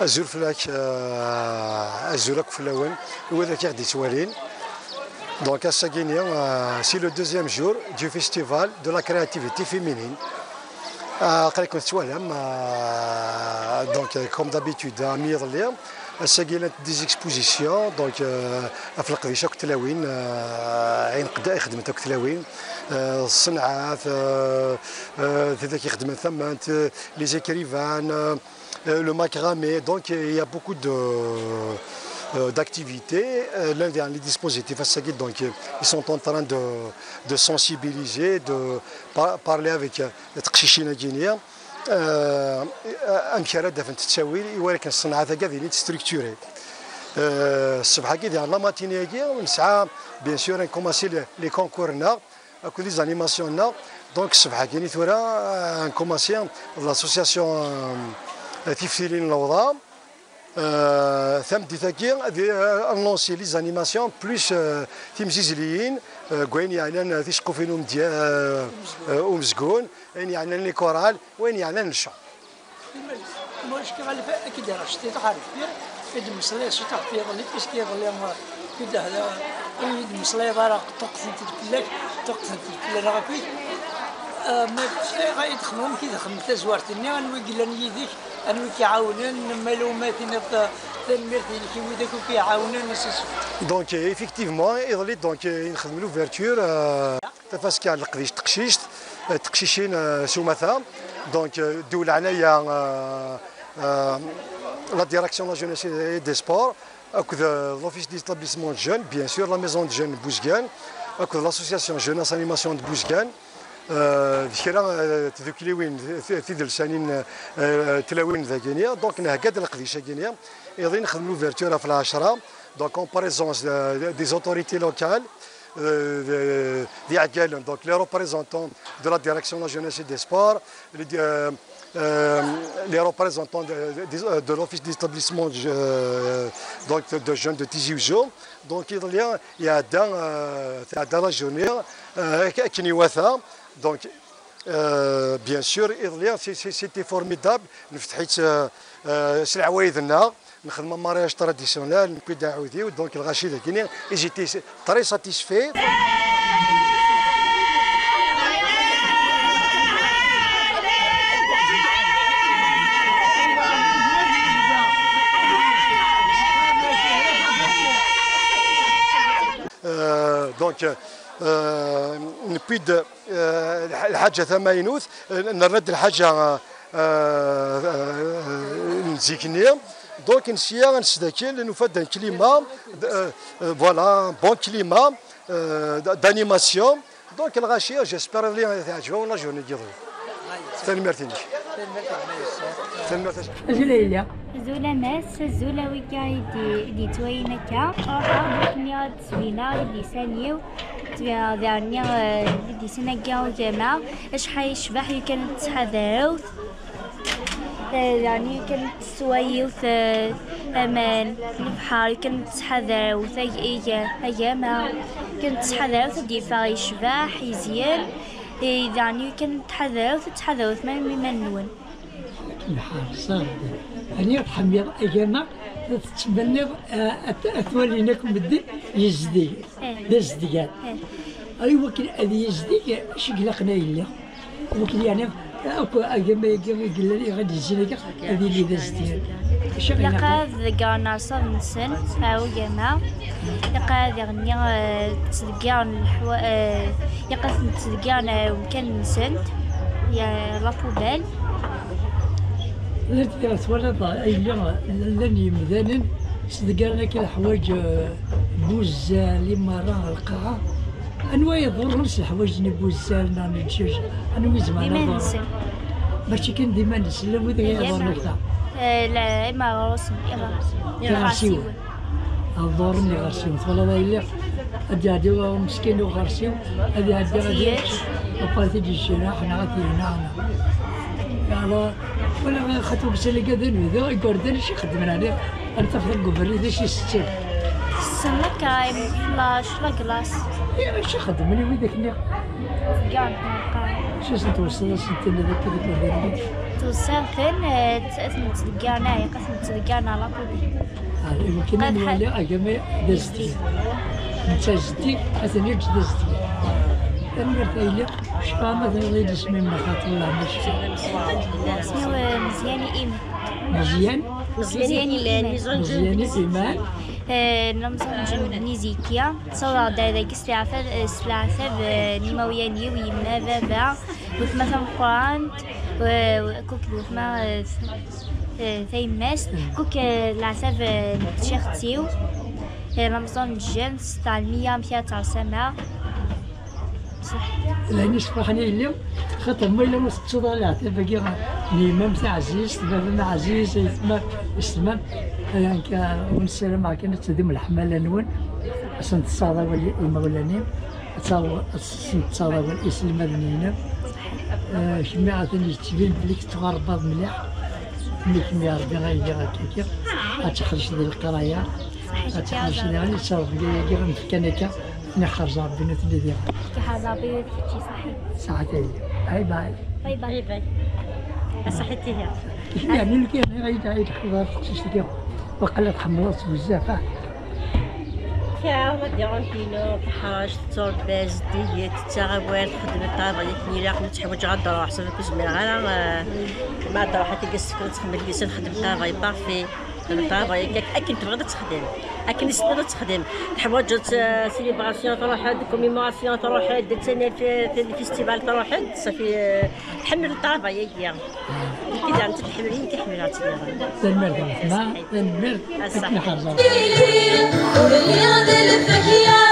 azul flak azulak flawen وذاك غادي توالين. Donc à Saguenay, c'est le deuxième jour du festival de la créativité féminine. Donc comme d'habitude à Mirlier, à Saguenay des expositions. Donc à Flaqdisha كتلاوين عين خدمت كتلاوين الصناعات ذاك يخدم ثمانت les écrivains le macramé. Donc il y a beaucoup d'activités. L'un des dispositifs à Saguenay, donc ils sont en train de sensibiliser, de parler avec التقشيشين الجينية أمكرة دفن تتساوي ولكن الصناعة ذاك ستركتوري. الصباح كي لا ماتيني كي ونسعى بيان سور نكوماسي لي كونكورنا اكو لي زانيماسيون. دونك الصباح كي ثورا نكوماسي لاسوسياسيون تيفيلين الوضع ثم ديتاكي انونسي لي زانيماسيون بلوس تيمزيزليين كوين يعني تيسقو فينهم ديال ومزكون وين يعني لي كورال وين يعني الشعب. مش كيغالب اكيد راه شتي تعرف كيد مسلي شي تعطي غلي باش كيغلي كيد هذا كيد مسلي راه طقسن تكلك طقسن تكلك راه كي ما غيدخلهم كيدخل حتى زوارتني انوي قال لي يديك انوي كيعاونن مالوماتين تنمرتين كي وداك كيعاونن نسيس. دونك ايفيكتيفمون يضلي دونك نخدم لوفيرتور تفاس على القديش تقشيشين سومثا. دونك دول عليا لا ديريكسيون لا جونيس اي دي سبور اكو لوفيس ديستابليسمون جون بيان سور لا ميزون دو جون بوزكان اكو لاسوسياسيون جوناس انيماسيون دو بوزكان ذكرى تذكليوين في دلسانين تلاوين ذاكينيا. دونك نهكاد القديشه كينيا يضي نخدم لوفيرتور في العشره. دونك اون باريزونس دي زوتوريتي لوكال دي عقال. دونك لي ريبريزونتون دو لا ديريكسيون لا جونيس دي سبور les représentants de l'office d'établissement donc de jeunes de Tizi Ouzou. Donc il y a dans la journée Kiniwatha. Donc bien sûr c'était formidable. نفتحت العوايدنا نخدم مارياج تراديسيونال نكون عاودي. دونك الغاشي ذاك جيتي تري ساتيسفي. دونك نبيد الحاجه ثماينوث نرد الحاجه نزيكني. دونك نسيا نسداكي نفاد كليما فوالا بون كليما دانيماسيون. دونك الغاشيه جيسبر لي تعجبوا لا جورني ديالو. تنمرتيني زوليلا زولا ماس زولا ويكا دي توينكا أو بكنيا تسوينا دي سانيو ذارنيا دي سنكا وجماع إيش حيشبح يمكن تحذروث يعني يمكن تسويوث أمان البحر يمكن تحذروث أياما يمكن تحذروث دي فاغي شباح يزيان يعني يمكن تحذروث ما منون البحر صار أنا تحمير أياما تتبنى أتوليناكم بدي يزدي يزديات. أي وكل هذه يزدي شقلقنا إلا وكل يعني أكو أياما يقول لي غادي يزينك هذه اللي يزديات. لقد قانا صار سن أو جماعة لقد يعني تلقان يقصد تلقان وكان سنت يا لابوبال. لا تتولد أيام لاني مذانا صدقنا كي حوايج بوز لما راه القاعة أنواع يضرون الحوايج نبوزال نعمل الدجاج أنا زمان ماشي كان ديما نسلم وذا يضرون القاعة. لا إما رسمي غارسيو الضرني غارسيو والله إلا أدي مسكين وغارسيو أدي وقالت لي الجراح نعطي هنا أنا ولا خطوة بسالي كذا ذا يقردن شي خدمنا عليه أنا تفهم قبل ذا شي ستين السنة كايم فلاش لا كلاس ماشي خدمني ويداك اللي كاع نلقى شو توصل سنتين هذاك اللي توصلتن تلقانا قسم تلقانا لاطودي يمكن نولي أجمع دزتي أنت زدتي أثني دزتي أنا ثايلة شفا مثلا غير اسمي من خاطر الله ماشي اسمه مزيان إيمان مزيان إيمان نمزون نيزيكيا صورة دايرك استعفاف نموياني ويما بابا وثمثل القرآن وكوك وثما ثيماس كوك العساف تشيختيو رمضان الجنس تاع 100 تاع سما لاني شفحني اليوم خاطر ما الا مستوضع على باقي الامام تاع عزيز بابا عزيز يسمى يعني ونسلم معك انا تدم الحماله نون اصلا تصاضى المولاني تصاضى والاسم المدنيين كمية عاوتاني تبين بليك تغربض مليح ملي كمية ربي غايدي هكاكا غتخرج ديال القرايه غتخرج ديال غادي تصرف كي غنفكان هكا ني خرج ربي نتلي ديالها كي حاجه بيتي صحيح صحتي باي باي باي باي صحتي هي يعني اللي كاين غايد خضار تشتي وقلت حمرات بزاف يا ودي غنتينو تحرج تصور باز ديت تاغوات خدمت طابا يكني لا نتحوج غنضرو احسن في زمان غير ما ضرو حتى كيسكر تخدم ليسان خدم طابا بارفي طابا ياك اكن تبغي تخدم اكن يستنى تخدم تحوج سيليبراسيون تروح كوميموراسيون تروح دتنا في الفيستيفال تروح صافي تحمل الطابا ياك كي انت تحملين كيحملها تما تنمر ما تنمر صح يا